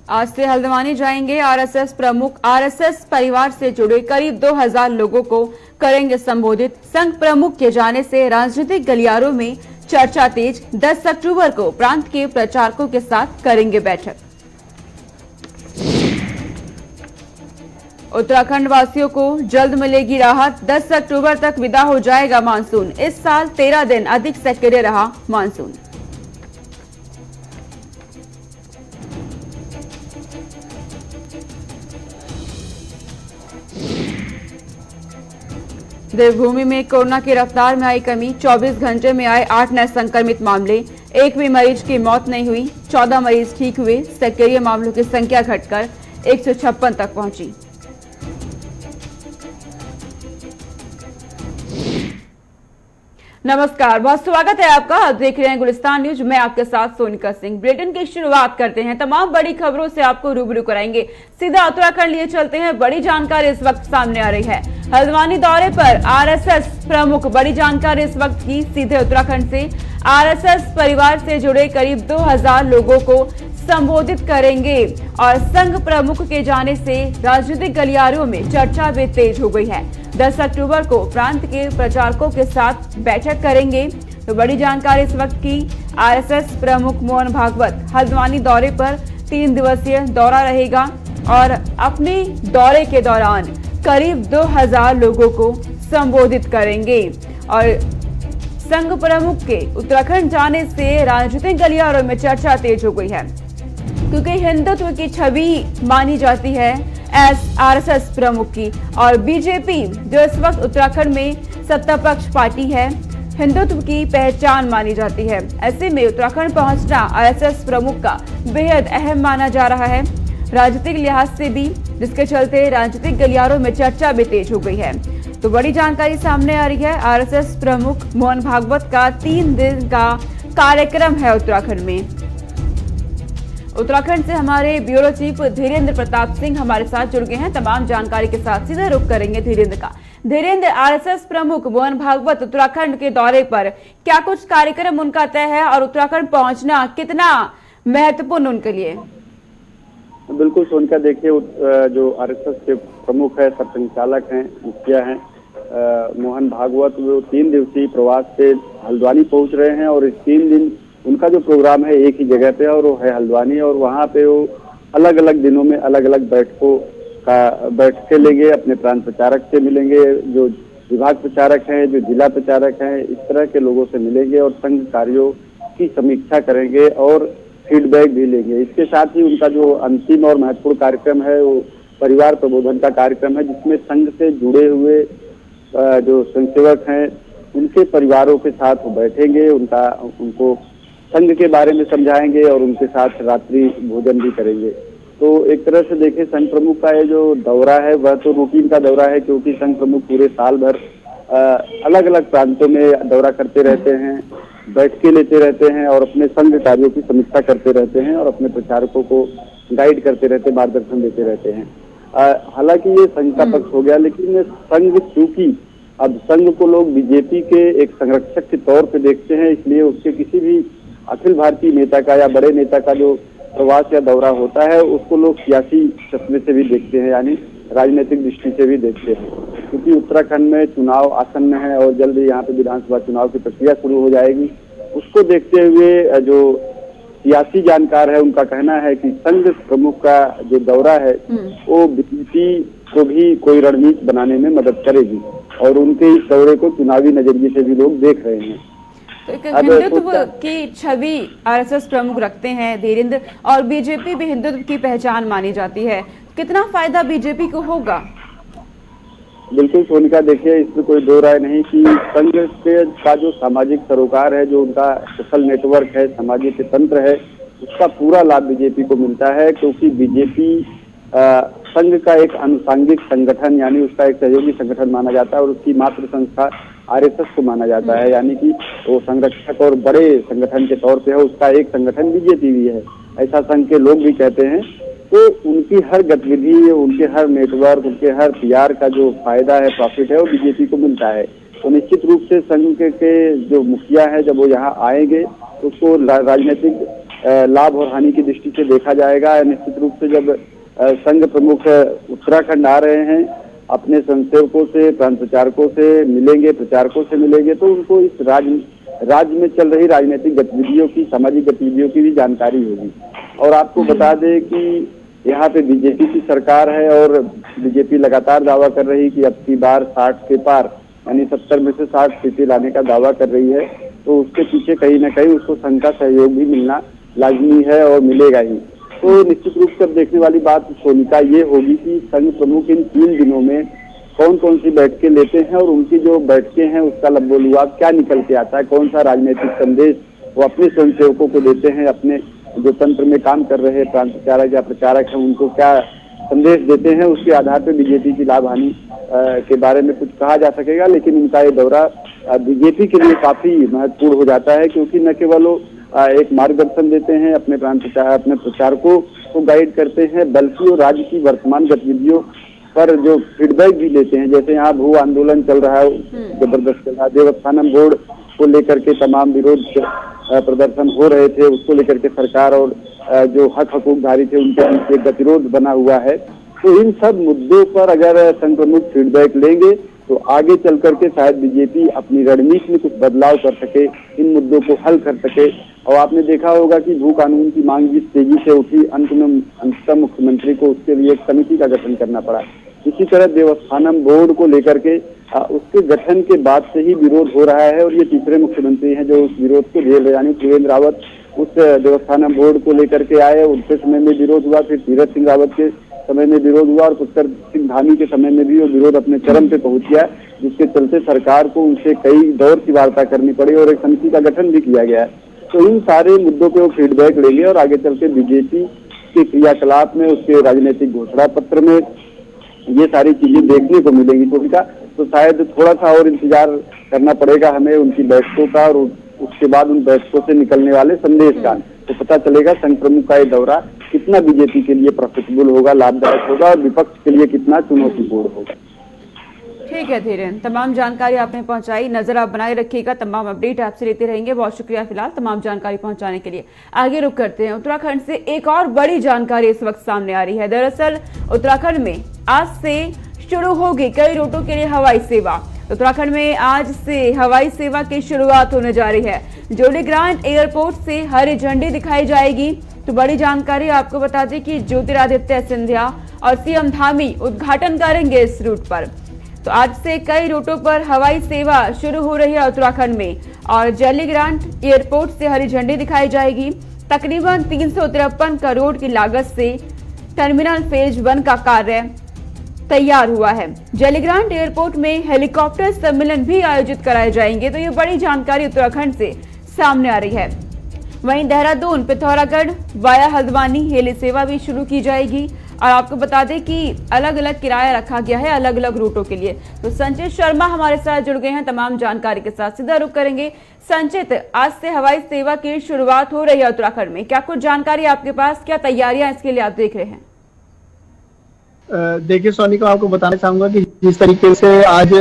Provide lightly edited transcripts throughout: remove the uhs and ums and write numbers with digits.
आज से हल्द्वानी जाएंगे आरएसएस प्रमुख। आरएसएस परिवार से जुड़े करीब 2000 लोगों को करेंगे संबोधित। संघ प्रमुख के जाने से राजनीतिक गलियारों में चर्चा तेज। 10 अक्टूबर को प्रांत के प्रचारकों के साथ करेंगे बैठक। उत्तराखंड वासियों को जल्द मिलेगी राहत। 10 अक्टूबर तक विदा हो जाएगा मानसून। इस साल 13 दिन अधिक सक्रिय रहा मानसून। देवभूमि में कोरोना की रफ्तार में आई कमी। 24 घंटे में आए 8 नए संक्रमित मामले। एक भी मरीज की मौत नहीं हुई। 14 मरीज ठीक हुए। सक्रिय मामलों की संख्या घटकर 156 तक पहुंची। नमस्कार, बहुत स्वागत है आपका। आप देख रहे हैं गुलिस्तान न्यूज। मैं आपके साथ सोनिका सिंह। बुलेटिन की शुरुआत करते हैं। तमाम बड़ी खबरों से आपको रूबरू कराएंगे। सीधा उत्तराखंड लिए चलते हैं। बड़ी जानकारी इस वक्त सामने आ रही है। हल्द्वानी दौरे पर आरएसएस प्रमुख। बड़ी जानकारी इस वक्त की सीधे उत्तराखंड से। आरएसएस परिवार से जुड़े करीब 2000 लोगों को संबोधित करेंगे और संघ प्रमुख के जाने से राजनीतिक गलियारों में चर्चा भी तेज हो गई है। 10 अक्टूबर को प्रांत के प्रचारकों के साथ बैठक करेंगे। तो बड़ी जानकारी इस वक्त की। आरएसएस प्रमुख मोहन भागवत हल्द्वानी दौरे पर 3 दिवसीय दौरा रहेगा और अपने दौरे के दौरान करीब 2000 लोगों को संबोधित करेंगे। और संघ प्रमुख के उत्तराखंड जाने से राजनीतिक गलियारों में चर्चा तेज हो गई है, क्योंकि हिंदुत्व की छवि मानी जाती है आरएसएस प्रमुख की। और बीजेपी जो इस वक्त उत्तराखंड में सत्ता पक्ष पार्टी है, हिंदुत्व की पहचान मानी जाती है। ऐसे में उत्तराखंड पहुंचना आरएसएस प्रमुख का बेहद अहम माना जा रहा है राजनीतिक लिहाज से भी, जिसके चलते राजनीतिक गलियारों में चर्चा भी तेज हो गई है। तो बड़ी जानकारी सामने आ रही है। आरएसएस प्रमुख मोहन भागवत का 3 दिन का कार्यक्रम है उत्तराखंड में। उत्तराखंड से हमारे ब्यूरो चीफ धीरेन्द्र प्रताप सिंह हमारे साथ जुड़ गए हैं। तमाम जानकारी के साथ सीधे रुख करेंगे धीरेन्द्र का। धीरेन्द्र, आरएसएस प्रमुख मोहन भागवत उत्तराखंड के दौरे पर क्या कुछ कार्यक्रम उनका तय है और उत्तराखंड पहुंचना कितना महत्वपूर्ण उनके लिए? बिल्कुल सोनिका, देखिए जो आरएसएस के प्रमुख है, सरसंघचालक हैं, मुखिया हैं मोहन भागवत, वो 3 दिवसीय प्रवास से हल्द्वानी पहुंच रहे हैं। और इस 3 दिन उनका जो प्रोग्राम है एक ही जगह पे और वो है हल्द्वानी। और वहाँ पे वो अलग अलग दिनों में अलग अलग बैठकें लेंगे, अपने प्रांत प्रचारक से मिलेंगे, जो विभाग प्रचारक हैं, जो जिला प्रचारक हैं, इस तरह के लोगों से मिलेंगे और संघ कार्यों की समीक्षा करेंगे और फीडबैक भी लेंगे। इसके साथ ही उनका जो अंतिम और महत्वपूर्ण कार्यक्रम है वो परिवार प्रबोधन का कार्यक्रम है, जिसमें संघ से जुड़े हुए जो स्वयंसेवक हैं उनके परिवारों के साथ वो बैठेंगे, उनको संघ के बारे में समझाएंगे और उनके साथ रात्रि भोजन भी करेंगे। तो एक तरह से देखें, संघ प्रमुख का ये जो दौरा है वह तो रूटीन का दौरा है, क्योंकि संघ प्रमुख पूरे साल भर अलग अलग प्रांतों में दौरा करते रहते हैं, बैठकें लेते रहते हैं और अपने संघ कार्यों की समीक्षा करते रहते हैं और अपने प्रचारकों को गाइड करते रहते, मार्गदर्शन देते रहते हैं। हालांकि ये संघ का पक्ष हो गया, लेकिन संघ चूंकि अब संघ को लोग बीजेपी के एक संरक्षक के तौर पे देखते हैं, इसलिए उसके किसी भी अखिल भारतीय नेता का या बड़े नेता का जो प्रवास या दौरा होता है उसको लोग सियासी चश्मे से भी देखते हैं, यानी राजनीतिक दृष्टि से भी देखते हैं। क्योंकि उत्तराखंड में चुनाव आसन्न है और जल्द यहाँ पे विधानसभा चुनाव की प्रक्रिया शुरू हो जाएगी। उसको देखते हुए जो सियासी जानकार है उनका कहना है कि संघ प्रमुख का जो दौरा है वो बीजेपी को भी कोई रणनीति बनाने में मदद करेगी और उनके इस दौरे को चुनावी नजरिए से भी लोग देख रहे हैं। तो हिंदुत्व की छवि आरएसएस प्रमुख रखते हैं धीरेन्द्र, और बीजेपी भी हिंदुत्व की पहचान मानी जाती है। कितना फायदा बीजेपी को होगा? बिल्कुल सोनिका, देखिए इसमें कोई दो राय नहीं कि संघ के का जो सामाजिक सरोकार है, जो उनका सोशल नेटवर्क है, सामाजिक तंत्र है, उसका पूरा लाभ बीजेपी को मिलता है। क्योंकि बीजेपी संघ का एक अनुसांगिक संगठन यानी उसका एक सहयोगी संगठन माना जाता है और उसकी मातृ संस्था आरएसएस को माना जाता है, यानी कि वो संरक्षक और बड़े संगठन के तौर पे है, उसका एक संगठन बीजेपी भी है, ऐसा संघ के लोग भी कहते हैं। तो उनकी हर गतिविधि, उनके हर नेटवर्क, उनके हर पीआर का जो फायदा है, प्रॉफिट है, वो बीजेपी को मिलता है। तो निश्चित रूप से संघ के जो मुखिया है जब वो यहाँ आएंगे तो उसको राजनीतिक लाभ और हानि की दृष्टि से देखा जाएगा। निश्चित रूप से जब संघ प्रमुख उत्तराखंड आ रहे हैं, अपने स्वयंसेवकों से, प्रांत प्रचारकों से मिलेंगे, प्रचारकों से मिलेंगे, तो उनको इस राज्य में चल रही राजनीतिक गतिविधियों की, सामाजिक गतिविधियों की भी जानकारी होगी। और आपको बता दें कि यहाँ पे बीजेपी की सरकार है और बीजेपी लगातार दावा कर रही कि अब की बार 60 के पार, यानी 70 में से 60 सीटें लाने का दावा कर रही है। तो उसके पीछे कहीं ना कहीं उसको संघ का सहयोग भी मिलना लाजमी है और मिलेगा ही। तो निश्चित रूप से अब देखने वाली बात सोनिका ये होगी कि संघ प्रमुख इन 3 दिनों में कौन कौन सी बैठकें लेते हैं और उनकी जो बैठकें हैं उसका लबोलुआब क्या निकल के आता है, कौन सा राजनीतिक संदेश वो अपने स्वयंसेवकों को देते हैं, अपने जो तंत्र में काम कर रहे प्रांत प्रचारक या प्रचारक हैं उनको क्या संदेश देते हैं, उसके आधार पर बीजेपी की लाभ हानि के बारे में कुछ कहा जा सकेगा। लेकिन उनका ये दौरा बीजेपी के लिए काफी महत्वपूर्ण हो जाता है, क्योंकि न केवल वो एक मार्गदर्शन देते हैं, अपने अपने प्रचारकों को गाइड करते हैं, बल्कि वो राज्य की वर्तमान गतिविधियों पर जो फीडबैक भी लेते हैं। जैसे यहाँ भू आंदोलन चल रहा है, जबरदस्त चल रहा है, देवस्थानम बोर्ड को लेकर के तमाम विरोध प्रदर्शन हो रहे थे, उसको लेकर के सरकार और जो हक हकूकधारी थे उनके बीच एक गतिरोध बना हुआ है। तो इन सब मुद्दों पर अगर संघ प्रमुख फीडबैक लेंगे तो आगे चल करके शायद बीजेपी अपनी रणनीति में कुछ बदलाव कर सके, इन मुद्दों को हल कर सके। और आपने देखा होगा कि भू कानून की मांग जिस तेजी से उठी, अंततः मुख्यमंत्री को उसके लिए एक समिति का गठन करना पड़ा। इसी तरह देवस्थानम बोर्ड को लेकर के उसके गठन के बाद से ही विरोध हो रहा है और ये तीसरे मुख्यमंत्री हैं जो उस विरोध को झेल रहे, यानी त्रिवेंद्र रावत उस देवस्थानम बोर्ड को लेकर के आए, उनके समय में विरोध हुआ, फिर तीरथ सिंह रावत के समय में विरोध हुआ और पुष्कर सिंह धामी के समय में भी वो विरोध अपने चरम पे पहुंच गया, जिसके चलते सरकार को उनसे कई दौर की वार्ता करनी पड़ी और एक समिति का गठन भी किया गया है। तो इन सारे मुद्दों पे वो फीडबैक लेंगे और आगे चल के बीजेपी के क्रियाकलाप में, उसके राजनीतिक घोषणा पत्र में ये सारी चीजें देखने को मिलेंगी। तो शायद थोड़ा सा और इंतजार करना पड़ेगा हमें उनकी बैठकों का और उसके बाद उन बैठकों से निकलने वाले संदेश का, तो पता चलेगा संघ प्रमुख का ये दौरा कितना बीजेपी के लिए प्रॉफिटेबल होगा, लाभदायक होगा और विपक्ष के लिए कितना चुनौतीपूर्ण होगा। ठीक है धीरेन, तमाम जानकारी आपने पहुंचाई, नजर आप बनाए रखिएगा, तमाम अपडेट आपसे लेते रहेंगे। बहुत शुक्रिया फिलहाल तमाम जानकारी पहुंचाने के लिए। आगे रुक करते हैं, उत्तराखंड से एक और बड़ी जानकारी इस वक्त सामने आ रही है। दरअसल उत्तराखंड में आज से शुरू होगी कई रूटों के लिए हवाई सेवा। उत्तराखंड में आज से हवाई सेवा की शुरुआत होने जा रही है। जोलीग्रांट एयरपोर्ट से हरी झंडी दिखाई जाएगी। तो बड़ी जानकारी आपको बता दें कि ज्योतिरादित्य सिंधिया और सीएम धामी उद्घाटन करेंगे इस रूट पर। तो आज से कई रूटों पर हवाई सेवा शुरू हो रही है उत्तराखंड में और जोलीग्रांट एयरपोर्ट से हरी झंडी दिखाई जाएगी। तकरीबन 353 करोड़ की लागत से टर्मिनल फेज 1 का कार्य तैयार हुआ है। जोलीग्रांट एयरपोर्ट में हेलीकॉप्टर सम्मेलन भी आयोजित कराए जाएंगे। तो ये बड़ी जानकारी उत्तराखंड से सामने आ रही है। वहीं देहरादून पिथौरागढ़ वाया हल्द्वानी हेली सेवा भी शुरू की जाएगी और आपको बता दें कि अलग अलग किराया रखा गया है अलग अलग रूटों के लिए। तो संचित शर्मा हमारे साथ जुड़ गए हैं तमाम जानकारी के साथ, सीधा रुख करेंगे। संचित, आज से हवाई सेवा की शुरुआत हो रही है उत्तराखंड में, क्या कुछ जानकारी आपके पास, क्या तैयारियां इसके लिए आप देख रहे हैं? देखिए सोनिका, आपको बताना चाहूंगा कि जिस तरीके से आज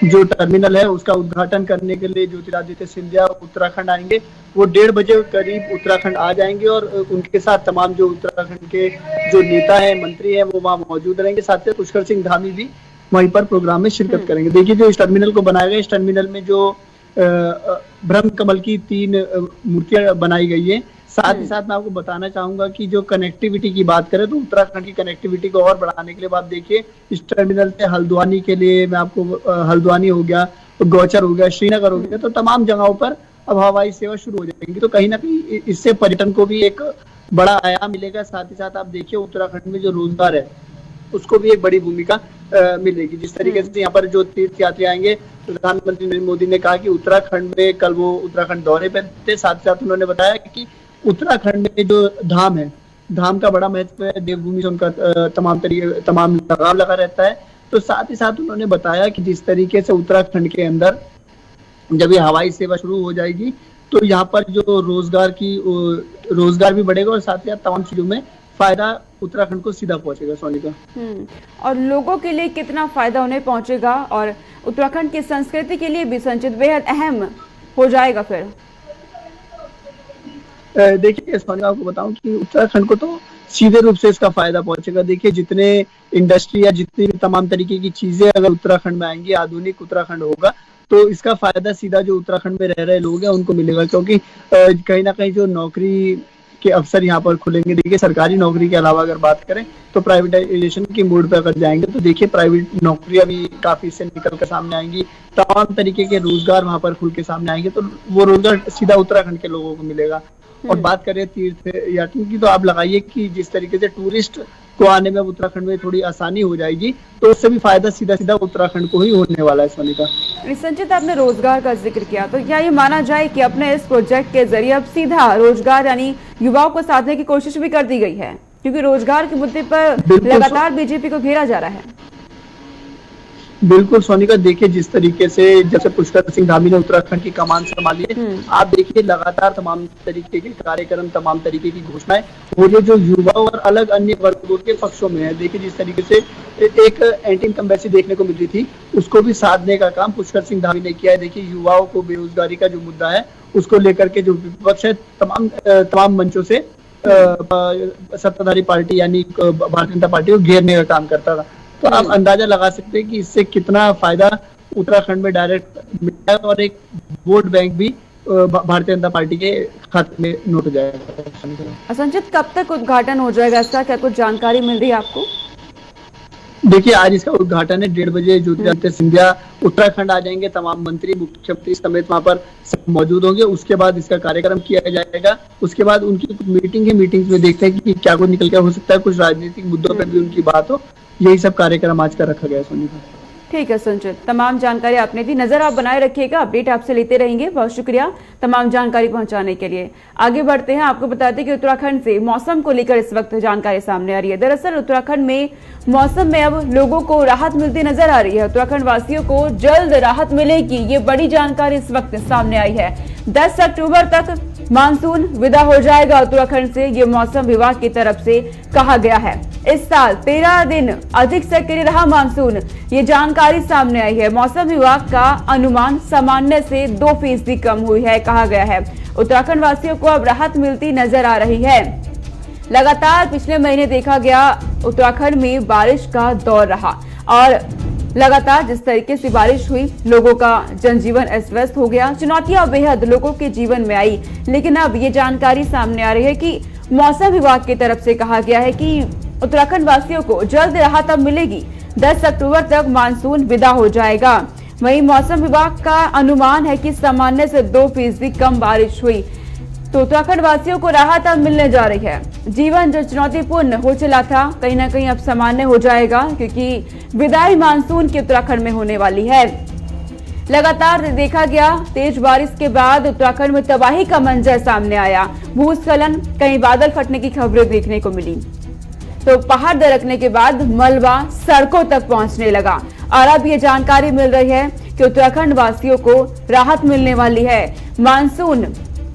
जो टर्मिनल है उसका उद्घाटन करने के लिए ज्योतिरादित्य सिंधिया उत्तराखंड आएंगे। वो 1:30 बजे करीब उत्तराखंड आ जाएंगे और उनके साथ तमाम जो उत्तराखंड के जो नेता हैं, मंत्री हैं, वो वहाँ मौजूद रहेंगे। साथ ही पुष्कर सिंह धामी भी वहीं पर प्रोग्राम में शिरकत करेंगे। देखिए, जो इस टर्मिनल को बनाया गया, इस टर्मिनल में जो ब्रह्म कमल की 3 मूर्तियां बनाई गई है। साथ ही साथ मैं आपको बताना चाहूंगा कि जो कनेक्टिविटी की बात करें तो उत्तराखंड की कनेक्टिविटी को और बढ़ाने के लिए आप देखिए, इस टर्मिनल पे हल्द्वानी के लिए मैं आपको हल्द्वानी हो गया, गौचर हो गया, श्रीनगर हो गया, तो तमाम जगहों पर अब हवाई सेवा शुरू हो जाएंगी। तो कहीं ना कहीं इससे पर्यटन को भी एक बड़ा आयाम मिलेगा। साथ ही साथ आप देखिए, उत्तराखंड में जो रोजगार है उसको भी एक बड़ी भूमिका मिलेगी। जिस तरीके से यहाँ पर जो तीर्थ यात्री आएंगे, प्रधानमंत्री नरेंद्र मोदी ने कहा कि उत्तराखंड में, कल वो उत्तराखंड दौरे पर थे, साथ ही साथ उन्होंने बताया कि उत्तराखंड में जो धाम है, धाम का बड़ा महत्व है, देवभूमि से उनका तमाम लगाव लगा रहता है। तो साथ ही साथ उन्होंने बताया कि जिस तरीके से उत्तराखंड के अंदर जब ये हवाई सेवा शुरू हो जाएगी तो यहाँ पर जो रोजगार भी बढ़ेगा और साथ ही साथ तमाम चीजों में फायदा उत्तराखंड को सीधा पहुंचेगा। सोनिका, और लोगों के लिए कितना फायदा उन्हें पहुंचेगा और उत्तराखंड की संस्कृति के लिए भी संचित बेहद अहम हो जाएगा। फिर देखिए सोनिया, आपको बताऊं कि उत्तराखंड को तो सीधे रूप से इसका फायदा पहुंचेगा। देखिए जितने इंडस्ट्री या जितनी भी तमाम तरीके की चीजें अगर उत्तराखंड में आएंगी, आधुनिक उत्तराखंड होगा, तो इसका फायदा सीधा जो उत्तराखंड में रह रहे लोग हैं उनको मिलेगा। क्योंकि कहीं ना कहीं जो नौकरी के अवसर यहाँ पर खुलेंगे। देखिए सरकारी नौकरी के अलावा अगर बात करें तो प्राइवेटाइजेशन की मोड पे अगर जाएंगे तो देखिए प्राइवेट नौकरियां भी काफी से निकल कर सामने आएंगी, तमाम तरीके के रोजगार वहां पर खुल के सामने आएंगे, तो वो रोजगार सीधा उत्तराखंड के लोगों को मिलेगा। और बात करें तीर्थ यात्रियों की, तो आप लगाइए कि जिस तरीके से टूरिस्ट को आने में उत्तराखंड में थोड़ी आसानी हो जाएगी, तो उससे भी फायदा सीधा सीधा उत्तराखंड को ही होने वाला है। सोनिका, संचित, आपने रोजगार का जिक्र किया, तो क्या ये माना जाए कि अपने इस प्रोजेक्ट के जरिए अब सीधा रोजगार यानी युवाओं को साधने की कोशिश भी कर दी गई है, क्योंकि रोजगार के मुद्दे पर लगातार बीजेपी को घेरा जा रहा है। बिल्कुल सोनिका, देखिए जिस तरीके से जब से पुष्कर सिंह धामी ने उत्तराखंड की कमान संभाली है, आप देखिए लगातार तमाम तरीके के कार्यक्रम, तमाम तरीके की घोषणाएं हो रही है जो युवाओं और अलग अन्य वर्गों के पक्षों में है। देखिए जिस तरीके से एक एंटी इनकम्बेंसी देखने को मिल रही थी, उसको भी साधने का काम पुष्कर सिंह धामी ने किया है। देखिए युवाओं को बेरोजगारी का जो मुद्दा है उसको लेकर के जो विपक्ष है तमाम मंचों से सत्ताधारी पार्टी यानी भारतीय जनता पार्टी को घेरने का काम करता था। तो आप अंदाजा लगा सकते हैं कि इससे कितना फायदा उत्तराखंड में डायरेक्ट मिलता है और एक वोट बैंक भी भारतीय जनता पार्टी के खाते में नोट हो जाएगा। संचित, कब तक उद्घाटन हो जाएगा इसका, क्या कुछ जानकारी मिल रही है आपको? देखिए आज इसका उद्घाटन है, 1:30 बजे ज्योतिरादित्य सिंधिया उत्तराखंड आ जाएंगे, तमाम मंत्री मुख्यमंत्री समेत वहां पर मौजूद होंगे। उसके बाद इसका कार्यक्रम किया जाएगा। उसके बाद उनकी कुछ मीटिंग है, मीटिंग में देखते हैं कि क्या कुछ निकल कर हो सकता है, कुछ राजनीतिक मुद्दों पर भी उनकी बात हो। यही सब कार्यक्रम आज का रखा गया है। सोनिका, ठीक है संचित, तमाम जानकारी आपने दी। नजर आप बनाए रखिएगा, अपडेट आपसे लेते रहेंगे। बहुत शुक्रिया तमाम जानकारी पहुंचाने के लिए। आगे बढ़ते हैं, आपको बताते हैं कि उत्तराखंड से मौसम को लेकर इस वक्त जानकारी सामने आ रही है। दरअसल उत्तराखंड में मौसम में अब लोगों को राहत मिलती नजर आ रही है। उत्तराखंड वासियों को जल्द राहत मिलेगी, ये बड़ी जानकारी इस वक्त सामने आई है। 10 अक्टूबर तक मानसून विदा हो जाएगा उत्तराखंड से, ये मौसम विभाग की तरफ से कहा गया है। इस साल 13 दिन अधिक सक्रिय रहा मानसून, ये जानकारी सामने आई है। मौसम विभाग का अनुमान सामान्य से 2% कम हुई है, कहा गया है। उत्तराखंड वासियों को अब राहत मिलती नजर आ रही है। लगातार पिछले महीने देखा गया उत्तराखंड में बारिश का दौर रहा और लगातार जिस तरीके से बारिश हुई, लोगों का जनजीवन अस्त व्यस्त हो गया, चुनौतियां बेहद लोगों के जीवन में आई। लेकिन अब ये जानकारी सामने आ रही है कि मौसम विभाग की तरफ से कहा गया है कि उत्तराखंड वासियों को जल्द राहत अब मिलेगी। 10 अक्टूबर तक मानसून विदा हो जाएगा। वहीं मौसम विभाग का अनुमान है कि सामान्य से 2% कम बारिश हुई, तो उत्तराखंड वासियों को राहत अब मिलने जा रही है। जीवन जो चुनौतीपूर्ण हो चला था, कहीं ना कहीं अब सामान्य हो जाएगा, क्योंकि विदाई मानसून की उत्तराखंड में होने वाली है। लगातार देखा गया तेज बारिश के बाद उत्तराखंड में तबाही का मंजर सामने आया। भूस्खलन, कहीं बादल फटने की खबरें देखने को मिली, तो पहाड़ दरकने के बाद मलबा सड़कों तक पहुंचने लगा। और अब ये जानकारी मिल रही है कि उत्तराखंड वासियों को राहत मिलने वाली है। मानसून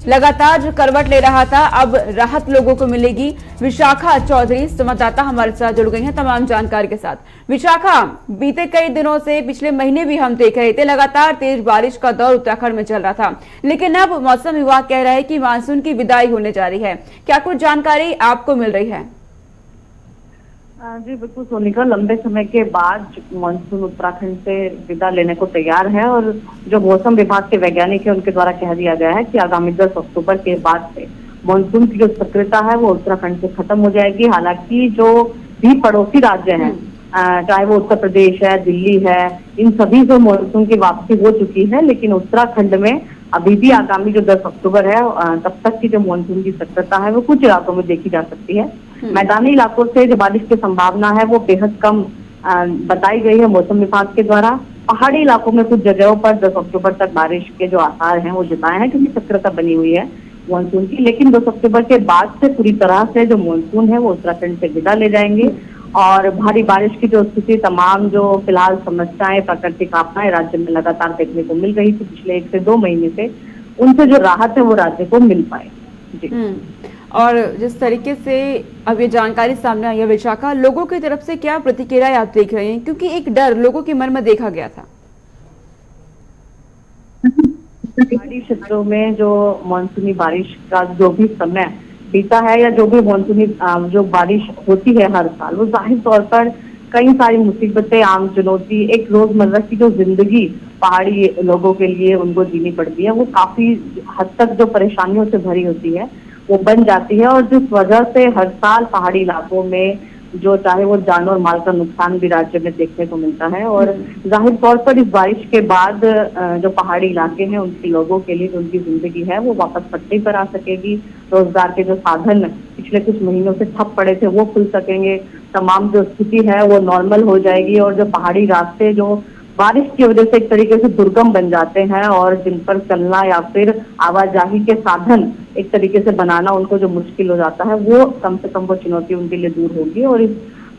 लगातार जो करवट ले रहा था, अब राहत लोगों को मिलेगी। विशाखा चौधरी संवाददाता हमारे साथ जुड़ गई हैं तमाम जानकारी के साथ। विशाखा, बीते कई दिनों से, पिछले महीने भी हम देख रहे थे लगातार तेज बारिश का दौर उत्तराखंड में चल रहा था, लेकिन अब मौसम विभाग कह रहा है कि मानसून की विदाई होने जा रही है। क्या कुछ जानकारी आपको मिल रही है? जी बिल्कुल सोनिका, लंबे समय के बाद मानसून उत्तराखंड से विदा लेने को तैयार है और जो मौसम विभाग के वैज्ञानिक है उनके द्वारा कह दिया गया है कि आगामी 10 अक्टूबर के बाद से मानसून की जो सक्रियता है वो उत्तराखंड से खत्म हो जाएगी। हालांकि जो भी पड़ोसी राज्य हैं, चाहे वो उत्तर प्रदेश है, दिल्ली है, इन सभी से मानसून की वापसी हो चुकी है, लेकिन उत्तराखंड में अभी भी आगामी जो 10 अक्टूबर है तब तक की जो मानसून की सक्रियता है वो कुछ इलाकों में देखी जा सकती है। मैदानी इलाकों से जो बारिश की संभावना है वो बेहद कम बताई गई है मौसम विभाग के द्वारा। पहाड़ी इलाकों में कुछ जगहों पर 10 अक्टूबर तक बारिश के जो आसार हैं वो जताए हैं, क्योंकि सक्रियता बनी हुई है मानसून की। लेकिन 10 अक्टूबर के बाद से पूरी तरह से जो मानसून है वो उत्तराखंड से विदा ले जाएंगे और भारी बारिश की जो स्थिति, तमाम जो फिलहाल समस्याएं, प्राकृतिक आपदाएं राज्य में लगातार देखने को मिल रही थी पिछले 1 से 2 महीने से, उनसे जो राहत है वो राज्य को मिल पाए। जी। और जिस तरीके से अब ये जानकारी सामने आई है विशाखा, लोगों की तरफ से क्या प्रतिक्रिया आप देख रहे हैं, क्योंकि एक डर लोगों के मन में देखा गया था? पहाड़ी क्षेत्रों में जो मानसूनी बारिश का जो भी समय बीता है या जो भी मानसूनी जो बारिश होती है हर साल, वो जाहिर तौर पर कई सारी मुसीबतें, आम चुनौती, एक रोजमर्रा की जो जिंदगी पहाड़ी लोगों के लिए उनको जीनी पड़ती है, वो काफी हद तक जो परेशानियों से भरी होती है वो बन जाती है। और जिस वजह से हर साल पहाड़ी इलाकों में जो चाहे वो जान और माल का नुकसान भी राज्य में देखने को मिलता है। और जाहिर तौर पर इस बारिश के बाद जो पहाड़ी इलाके हैं उनके लोगों के लिए जो उनकी जिंदगी है वो वापस पटरी पर आ सकेगी। रोजगार के जो साधन पिछले कुछ महीनों से ठप पड़े थे वो खुल सकेंगे, तमाम जो स्थिति है वो नॉर्मल हो जाएगी। और जो पहाड़ी रास्ते जो बारिश की वजह से एक तरीके से दुर्गम बन जाते हैं और जिन पर चलना या फिर आवाजाही के साधन एक तरीके से बनाना उनको जो मुश्किल हो जाता है, वो कम से कम वो चुनौती उनके लिए दूर होगी। और इस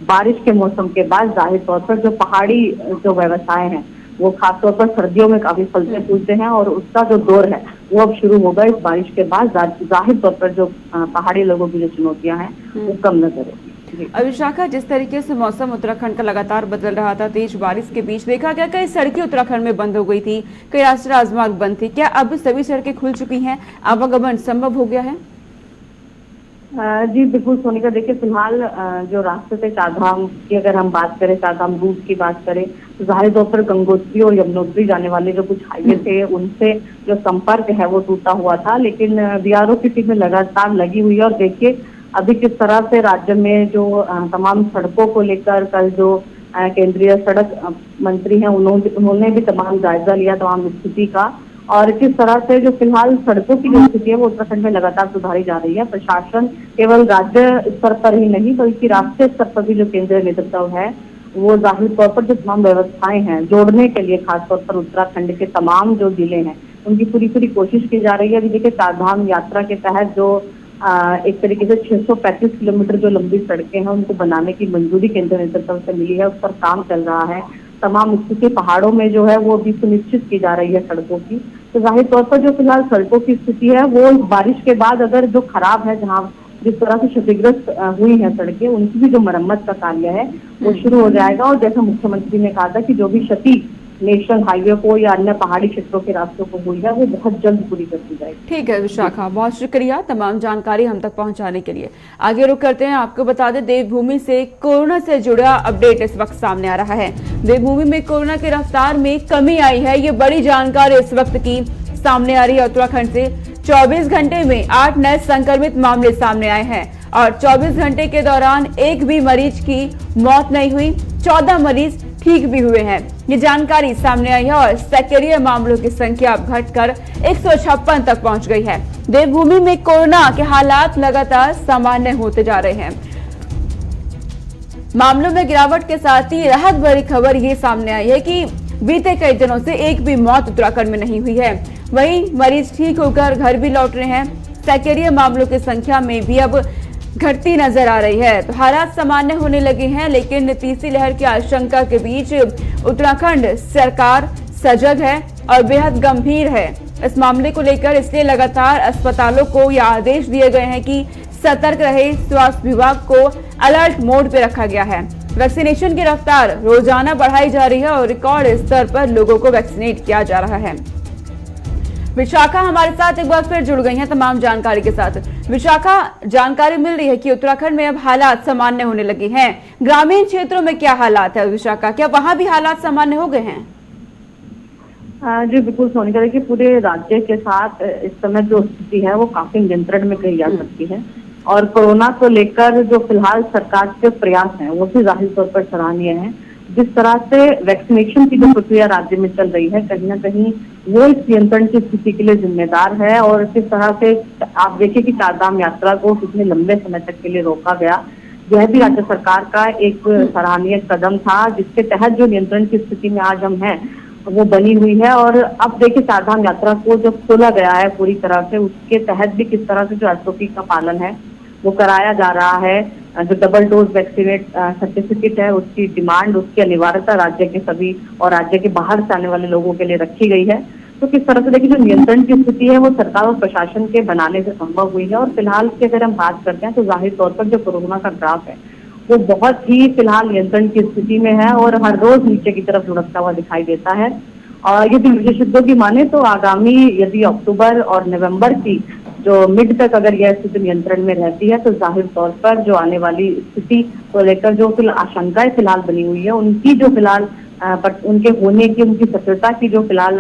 बारिश के मौसम के बाद जाहिर तौर पर जो पहाड़ी जो व्यवसाय हैं वो खासतौर पर सर्दियों में काफी फलते फूलते हैं और उसका जो दौर है वो अब शुरू होगा इस बारिश के बाद। जाहिर तौर पर जो पहाड़ी लोगों की जो चुनौतियां हैं वो कम नजर आएगी। विशाखा, जिस तरीके से मौसम उत्तराखंड का लगातार बदल रहा था, तेज बारिश के बीच देखा गया कई सड़कें उत्तराखंड में बंद हो गई थी, कई राष्ट्रीय राजमार्ग बंद थी, क्या अब सभी सड़कें खुल चुकी हैं, आवागमन संभव हो गया है? जी बिल्कुल सोनिका, देखिए फिलहाल जो रास्ते से चारधाम की अगर हम बात करें, चारधाम रूट की बात करें, तो जाहिर तौर पर गंगोत्री और यमुनोत्री जाने वाले जो कुछ हाईवे थे उनसे जो संपर्क है वो टूटा हुआ था। लेकिन बीआरओ की टीम में लगातार लगी हुई है और देखिए अभी किस तरह से राज्य में जो तमाम सड़कों को लेकर कल जो केंद्रीय सड़क मंत्री हैं उन्होंने भी तमाम जायजा लिया तमाम स्थिति का, और किस तरह से जो फिलहाल सड़कों की जो स्थिति है वो उत्तराखंड में लगातार सुधारी जा रही है। प्रशासन केवल राज्य स्तर पर ही नहीं बल्कि राष्ट्रीय स्तर पर भी जो केंद्रीय नेतृत्व है वो जाहिर तौर पर जो तमाम व्यवस्थाएं हैं जोड़ने के लिए खासतौर पर उत्तराखंड के तमाम जो जिले हैं उनकी पूरी कोशिश की जा रही है। अभी देखिए चारधाम यात्रा के तहत जो एक तरीके से 635 किलोमीटर जो लंबी सड़कें हैं उनको बनाने की मंजूरी केंद्रीय नेतृत्व से मिली है, उस पर काम चल रहा है। तमाम स्थिति पहाड़ों में जो है वो भी सुनिश्चित की जा रही है सड़कों की। तो जाहिर तौर पर जो फिलहाल सड़कों की स्थिति है वो बारिश के बाद अगर जो खराब है, जहाँ जिस तरह से क्षतिग्रस्त हुई है सड़कें, उनकी भी जो मरम्मत का कार्य है वो शुरू हो जाएगा। और जैसा मुख्यमंत्री ने कहा था कि जो भी क्षति नेशनल हाईवे को या अन्य पहाड़ी क्षेत्रों के रास्तों को हुई है वो बहुत जल्द पूरी कर दी जाएगी। ठीक है विशाखा, बहुत शुक्रिया तमाम जानकारी हम तक पहुंचाने के लिए। आगे रुक करते हैं, आपको बता दें देवभूमि से कोरोना से जुड़ा अपडेट इस वक्त सामने आ रहा है। देवभूमि में कोरोना की रफ्तार में कमी आई है, ये बड़ी जानकारी इस वक्त की सामने आ रही है। उत्तराखंड से 24 घंटे में 8 नए संक्रमित मामले सामने आए हैं और 24 घंटे के दौरान एक भी मरीज की मौत नहीं हुई, 14 मरीज ठीक भी हुए हैं। ये जानकारी सामने आई है और सक्रिय मामलों की संख्या अब घटकर 156 तक पहुंच गई है। देवभूमि में कोरोना के हालात लगातार सामान्य होते जा रहे हैं। मामलों में गिरावट के साथ ही राहत भरी खबर ये सामने आई है कि बीते कई दिनों से एक भी मौत उत्तराखंड में नहीं हुई है। वहीं मरीज ठीक होकर घर भी लौट रहे हैं। सक्रिय मामलों की संख्या में भी अब घटती नजर आ रही है। तो हालात सामान्य होने लगे हैं, लेकिन तीसरी लहर की आशंका के बीच उत्तराखंड सरकार सजग है और बेहद गंभीर है इस मामले को लेकर। इसलिए लगातार अस्पतालों को यह आदेश दिए गए हैं कि सतर्क रहे। स्वास्थ्य विभाग को अलर्ट मोड पे रखा गया है। वैक्सीनेशन की रफ्तार रोजाना बढ़ाई जा रही है और रिकॉर्ड स्तर पर लोगों को वैक्सीनेट किया जा रहा है। विशाखा हमारे साथ एक बार फिर जुड़ गई हैं तमाम जानकारी के साथ। विशाखा, जानकारी मिल रही है कि उत्तराखंड में अब हालात सामान्य होने लगे हैं। ग्रामीण क्षेत्रों में क्या हालात है विशाखा, क्या वहां भी हालात सामान्य हो गए हैं? जी बिल्कुल सोनिका, देखिए पूरे राज्य के साथ इस समय जो स्थिति है वो काफी नियंत्रण में कही जा सकती है और कोरोना को लेकर जो फिलहाल सरकार के प्रयास हैं वो भी जाहिर तौर पर सराहनीय है। जिस तरह से वैक्सीनेशन की जो प्रक्रिया राज्य में चल रही है कहीं ना कहीं वो इस नियंत्रण की स्थिति के लिए जिम्मेदार है। और किस तरह से आप देखिए कि चारधाम यात्रा को कितने लंबे समय तक के लिए रोका गया, यह भी राज्य सरकार का एक सराहनीय कदम था, जिसके तहत जो नियंत्रण की स्थिति में आज हम हैं वो बनी हुई है। और अब देखिए चारधाम यात्रा को जो खोला गया है पूरी तरह से, उसके तहत भी किस तरह से जो एसओपी का पालन है वो कराया जा रहा है। जो डबल डोज वैक्सीनेट सर्टिफिकेट है उसकी डिमांड, उसकी अनिवार्यता राज्य के सभी और राज्य के बाहर से आने वाले लोगों के लिए रखी गई है। तो किस तरह से देखिए जो नियंत्रण की स्थिति है वो सरकार और प्रशासन के बनाने से संभव हुई है। और फिलहाल की अगर हम बात करते हैं तो जाहिर तौर पर जो कोरोना का ग्राफ है वो बहुत ही फिलहाल नियंत्रण की स्थिति में है और हर रोज नीचे की तरफ लुढ़कता हुआ दिखाई देता है। और यदि विशेषज्ञों की माने तो आगामी यदि अक्टूबर और नवंबर की जो मिड तक अगर यह स्थिति नियंत्रण में रहती है तो जाहिर तौर पर जो आने वाली स्थिति को लेकर जो आशंकाएं फिलहाल बनी हुई है उनकी जो फिलहाल उनके होने की उनकी सफलता की जो फिलहाल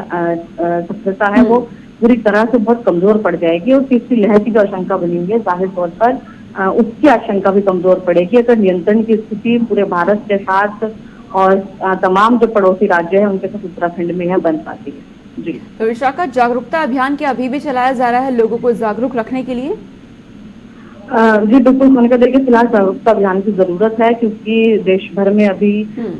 सफलता है वो पूरी तरह से बहुत कमजोर पड़ जाएगी और तीसरी लहर की जो आशंका बनी हुई है जाहिर तौर पर उसकी आशंका भी कमजोर पड़ेगी अगर नियंत्रण की स्थिति पूरे भारत के साथ और तमाम जो पड़ोसी राज्य हैं उनके साथ उत्तराखंड में यह बन पाती है। जी तो विशाखा, जागरूकता अभियान क्या अभी भी चलाया जा रहा है लोगों को जागरूक रखने के लिए? जी बिल्कुल सोनिका, देखिए फिलहाल जागरूकता अभियान की जरूरत है क्योंकि देश भर में अभी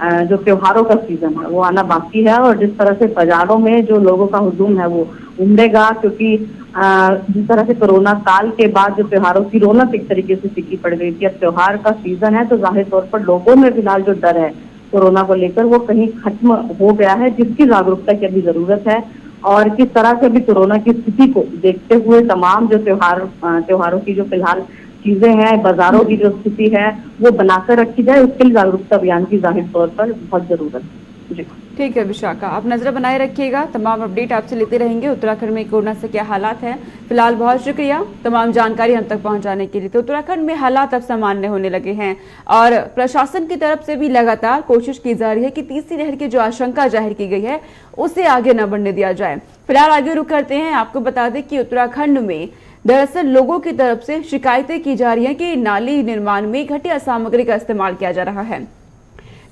जो त्योहारों का सीजन है वो आना बाकी है और जिस तरह से बाजारों में जो लोगों का हुजूम है वो उमड़ेगा क्योंकि जिस तरह से कोरोना काल के बाद जो त्योहारों की रौनक एक तरीके से फीकी पड़ गई थी, अब त्योहार का सीजन है तो जाहिर तौर पर लोगों में फिलहाल जो डर है कोरोना को लेकर वो कहीं खत्म हो गया है, जिसकी जागरूकता की अभी जरूरत है और किस तरह से अभी कोरोना की स्थिति को देखते हुए तमाम जो त्योहारों की जो फिलहाल चीजें हैं, बाजारों की जो स्थिति है वो बनाकर रखी जाए, उसके लिए जागरूकता अभियान की जाहिर तौर पर बहुत जरूरत है। जी ठीक है विशाखा, आप नजर बनाए रखिएगा, तमाम अपडेट आपसे लेते रहेंगे उत्तराखंड में कोरोना से क्या हालात हैं। फिलहाल बहुत शुक्रिया तमाम जानकारी हम तक पहुंचाने के लिए। तो उत्तराखंड में हालात अब सामान्य होने लगे हैं और प्रशासन की तरफ से भी लगातार कोशिश की जा रही है कि तीसरी लहर की जो आशंका जाहिर की गई है उसे आगे न बढ़ने दिया जाए। फिलहाल आगे रुक करते हैं, आपको बता दें कि उत्तराखंड में दरअसल लोगों की तरफ से शिकायतें की जा रही हैं कि नाली निर्माण में घटिया सामग्री का इस्तेमाल किया जा रहा है।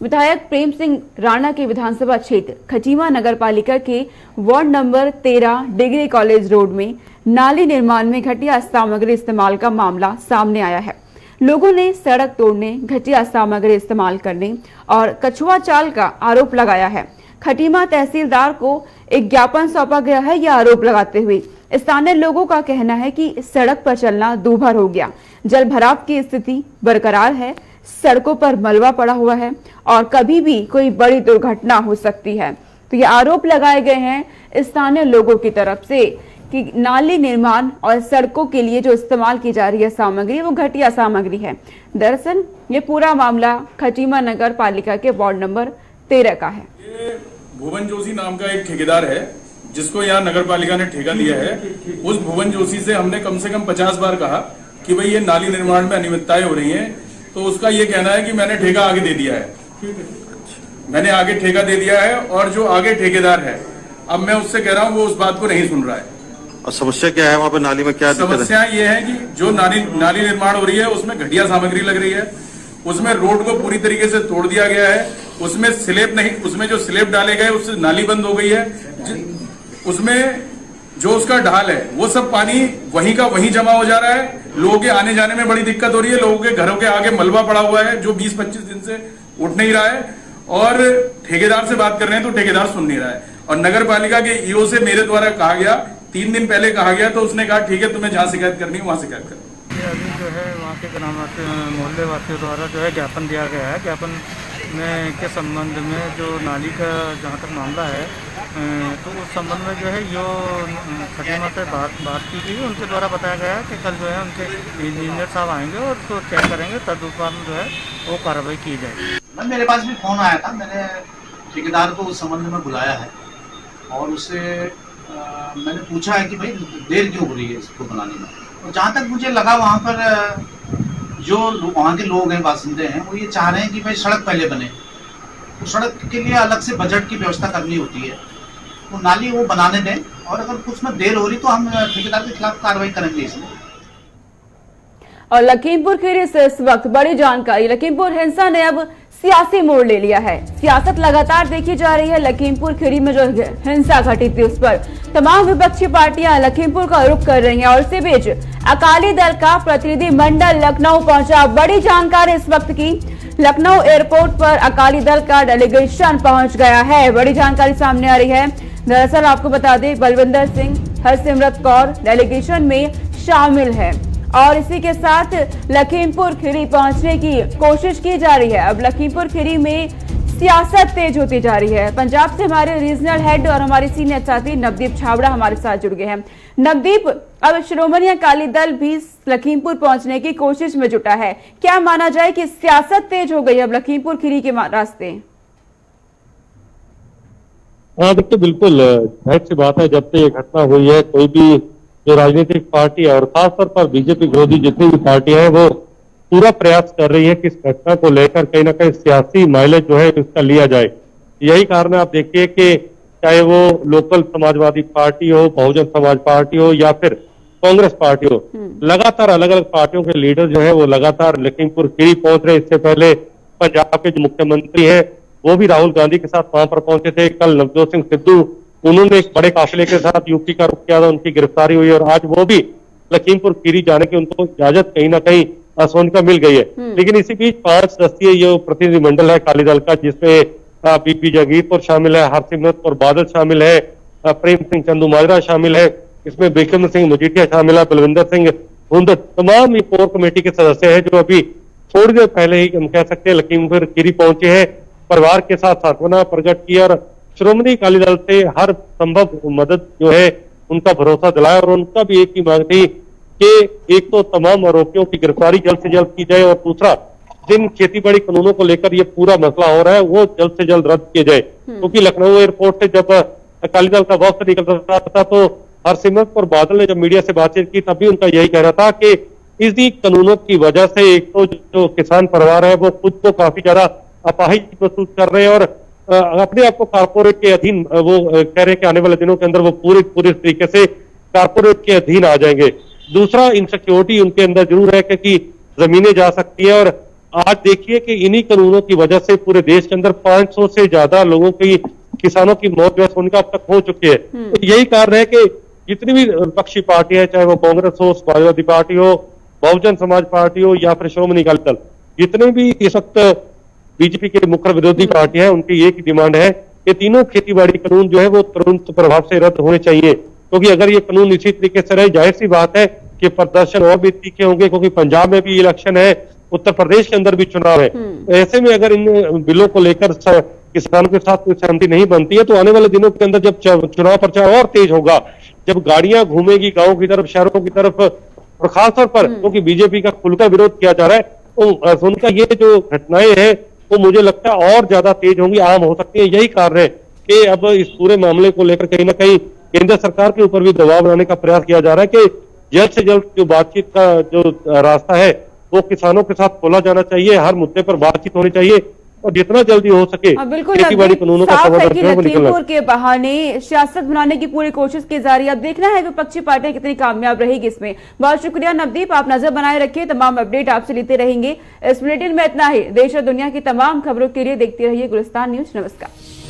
विधायक प्रेम सिंह राणा के विधानसभा क्षेत्र खटीमा नगर पालिका के ward number 13 degree college road में नाली निर्माण में घटिया सामग्री इस्तेमाल का मामला सामने आया है। लोगों ने सड़क तोड़ने, घटिया सामग्री इस्तेमाल करने और कछुआ चाल का आरोप लगाया है। खटीमा तहसीलदार को एक ज्ञापन सौंपा गया है यह आरोप लगाते हुए। स्थानीय लोगों का कहना है कि सड़क पर चलना दूभर हो गया, जल भराव की स्थिति बरकरार है, सड़कों पर मलबा पड़ा हुआ है और कभी भी कोई बड़ी दुर्घटना हो सकती है। तो ये आरोप लगाए गए हैं स्थानीय लोगों की तरफ से कि नाली निर्माण और सड़कों के लिए जो इस्तेमाल की जा रही है सामग्री वो घटिया सामग्री है। दरअसल ये पूरा मामला खटीमा नगर पालिका के वार्ड नंबर 13 का है। ये भुवन जोशी नाम का एक ठेकेदार है जिसको यहाँ नगर पालिका ने ठेका दिया है। उस भुवन जोशी से हमने कम से कम 50 बार कहा कि भाई ये नाली निर्माण में अनियमितताएं हो रही हैं, तो उसका ये कहना है कि मैंने ठेका आगे दे दिया है। मैंने आगे ठेका दे दिया है और जो आगे ठेकेदार है अब मैं उससे कह रहा हूँ वो उस बात को नहीं सुन रहा है। और समस्या क्या है वहाँ पे नाली में, क्या समस्या ये है कि जो नाली निर्माण हो रही है उसमें घटिया सामग्री लग रही है, उसमें रोड को पूरी तरीके से तोड़ दिया गया है, उसमें स्लेब नहीं, उसमें जो स्लेब डाले गए उससे नाली बंद हो गई है, उसमें जो उसका ढाल है वो सब पानी वहीं का वहीं जमा हो जा रहा है। लोगों के आने जाने में बड़ी दिक्कत हो रही है, लोगों के घरों के आगे मलबा पड़ा हुआ है जो 20-25 दिन से उठ नहीं रहा है और ठेकेदार से बात कर रहे हैं तो ठेकेदार सुन नहीं रहा है। और नगर पालिका के ईओ से मेरे द्वारा कहा गया, 3 दिन पहले कहा गया तो उसने कहा ठीक है तुम्हें जहां शिकायत करनी है वहां शिकायत करो। अभी जो है वहाँ के ग्रामवासी मोहल्ले वासियों द्वारा जो है ज्ञापन दिया गया है। ज्ञापन में के संबंध में जो नाली का जहाँ तक मामला है तो उस संबंध में जो है जो खटीमा से बात की गई, उनके द्वारा बताया गया है कि कल जो है उनके इंजीनियर साहब आएंगे और उसको चेक करेंगे, तदुपरांत जो है वो कार्रवाई की जाएगी। मेरे पास भी फोन आया था, मैंने ठेकेदार को उस संबंध में बुलाया है और उससे मैंने पूछा है कि भाई देर क्यों हो रही है इसको बनाने में। और जहाँ तक मुझे लगा वहाँ पर जो वहाँ के लोग हैं, बासिंदे हैं, वो ये चाह रहे हैं कि भाई सड़क पहले बने, तो सड़क के लिए अलग से बजट की व्यवस्था करनी होती है, तो नाली वो बनाने दें और अगर कुछ में देर हो रही तो हम ठेकेदार के खिलाफ कार्रवाई करेंगे इसमें। और लखीमपुर खीरी से इस वक्त बड़ी जानकारी, लखीमपुर हिंसा ने अब सियासी मोड़ ले लिया है। सियासत लगातार देखी जा रही है। लखीमपुर खीरी में जो हिंसा घटी थी उस पर तमाम विपक्षी पार्टियां लखीमपुर का रुख कर रही हैं और इसी बीच अकाली दल का प्रतिनिधि मंडल लखनऊ पहुंचा। बड़ी जानकारी इस वक्त की, लखनऊ एयरपोर्ट पर अकाली दल का डेलीगेशन पहुंच गया है। बड़ी जानकारी सामने आ रही है। दरअसल आपको बता दें बलविंदर सिंह, हरसिमरत कौर डेलीगेशन में शामिल है और इसी के साथ लखीमपुर खीरी पहुंचने की कोशिश की जा रही है। अब लखीमपुर खीरी में सियासत तेज होती जा रही है। पंजाब से हमारे रीजनल हेड और हमारे सीनियर साथी नवदीप छाबड़ा हमारे साथ जुड़ गए हैं। नवदीप, अब श्रोमणी अकाली दल भी लखीमपुर पहुंचने की कोशिश में जुटा है। क्या माना जाए कि सियासत तेज हो गई अब लखीमपुर खीरी के रास्ते? हाँ देखिए, बिल्कुल जाहिर सी बात है, जब से ये घटना हुई है कोई भी जो राजनीतिक पार्टी है और खासतौर पर बीजेपी विरोधी जितनी भी पार्टियां हैं वो पूरा प्रयास कर रही है कि इस घटना को लेकर कहीं ना कहीं सियासी माइलेज जो है इसका लिया जाए। यही कारण है, आप देखिए कि चाहे वो लोकल समाजवादी पार्टी हो, बहुजन समाज पार्टी हो या फिर कांग्रेस पार्टी हो, लगातार अलग अलग पार्टियों के लीडर जो है वो लगातार लखीमपुर खीरी पहुंच रहे। इससे पहले पंजाब के जो मुख्यमंत्री है वो भी राहुल गांधी के साथ वहां पर पहुंचे थे। कल नवजोत सिंह सिद्धू उन्होंने एक बड़े काफिले के साथ यूपी का रुख किया था, उनकी गिरफ्तारी हुई और आज वो भी लखीमपुर खीरी जाने की उनको इजाजत कहीं ना कहीं सोनिका मिल गई है। लेकिन इसी बीच 5 सदस्यीय ये प्रतिनिधिमंडल है अकाली दल का, जिसमें बीपी जगीरपुर शामिल है, हरसिमरत कौर बादल शामिल है, प्रेम सिंह चंदूमाजरा शामिल है, इसमें विक्रम सिंह मजीठिया शामिल है, बलविंदर सिंह हुंदड़, तमाम ये कोर कमेटी के सदस्य हैं जो अभी थोड़ी देर पहले ही हम कह सकते हैं लखीमपुर खीरी पहुंचे हैं। परिवार के साथ सांत्वना प्रकट की और श्रोमणी अकाली दल से हर संभव मदद जो है उनका भरोसा दिलाया और उनका भी एक ही मांग थी कि एक तो तमाम आरोपियों की गिरफ्तारी जल्द से जल्द की जाए और दूसरा जिन खेतीबाड़ी कानूनों को लेकर ये पूरा मसला हो रहा है वो जल्द से जल्द रद्द किए जाए। क्योंकि लखनऊ एयरपोर्ट से जब अकाली दल का वक्त निकल रहा था तो हरसिमरत कौर बादल ने जब मीडिया से बातचीत की तभी उनका यही कहना था कि इसी कानूनों की वजह से एक तो जो किसान परिवार है वो खुद को काफी ज्यादा अपाहिज महसूस कर रहे हैं और अपने आप को कारपोरेट के अधीन वो कह रहे हैं कि आने वाले दिनों के अंदर वो पूरे तरीके से कारपोरेट के अधीन आ जाएंगे। दूसरा, इनसिक्योरिटी उनके अंदर जरूर है कि जमीनें जा सकती है और आज देखिए कि इन्हीं कानूनों की वजह से पूरे देश के अंदर 500 से ज्यादा लोगों की, किसानों की मौत जो है उनका अब तक हो चुकी है। तो यही कारण है कि जितनी भी विपक्षी पार्टियां, चाहे वो कांग्रेस हो, समाजवादी पार्टी हो, बहुजन समाज पार्टी हो या फिर श्रोमणी अकाली दल, जितने भी इस वक्त बीजेपी के मुख्य विरोधी पार्टियां हैं, उनकी एक ही डिमांड है कि तीनों खेतीबाड़ी कानून जो है वो तुरंत प्रभाव से रद्द होने चाहिए। क्योंकि अगर ये कानून इसी तरीके से रहे, जाहिर सी बात है कि प्रदर्शन और भी तीखे होंगे, क्योंकि पंजाब में भी इलेक्शन है, उत्तर प्रदेश के अंदर भी चुनाव है। ऐसे में अगर इन बिलों को लेकर किसानों के साथ कोई सहमति नहीं बनती है तो आने वाले दिनों के अंदर जब चुनाव प्रचार और तेज होगा, जब गाड़ियां घूमेगी गाँव की तरफ, शहरों की तरफ और खासतौर पर क्योंकि बीजेपी का खुलकर विरोध किया जा रहा है, तो उनका ये जो घटनाएं हैं वो मुझे लगता है और ज्यादा तेज होंगी, आम हो सकती है। यही कारण है कि अब इस पूरे मामले को लेकर कहीं ना कहीं केंद्र सरकार के ऊपर भी दबाव बनाने का प्रयास किया जा रहा है कि जल्द से जल्द जो बातचीत का जो रास्ता है वो किसानों के साथ खोला जाना चाहिए, हर मुद्दे पर बातचीत होनी चाहिए और जितना जल्दी हो सके खेतीबाड़ी कानूनों का समाधान लखीमपुर के बहाने सियासत बनाने की पूरी कोशिश की जा रही है। अब देखना है विपक्षी पार्टियां कितनी कामयाब रहेगी इसमें। बहुत शुक्रिया नवदीप, आप नजर बनाए रखिए, तमाम अपडेट आपसे लेते रहेंगे। इस बुलेटिन में इतना ही। देश और दुनिया की तमाम खबरों के लिए देखते रहिए गुलिस्तान न्यूज। नमस्कार।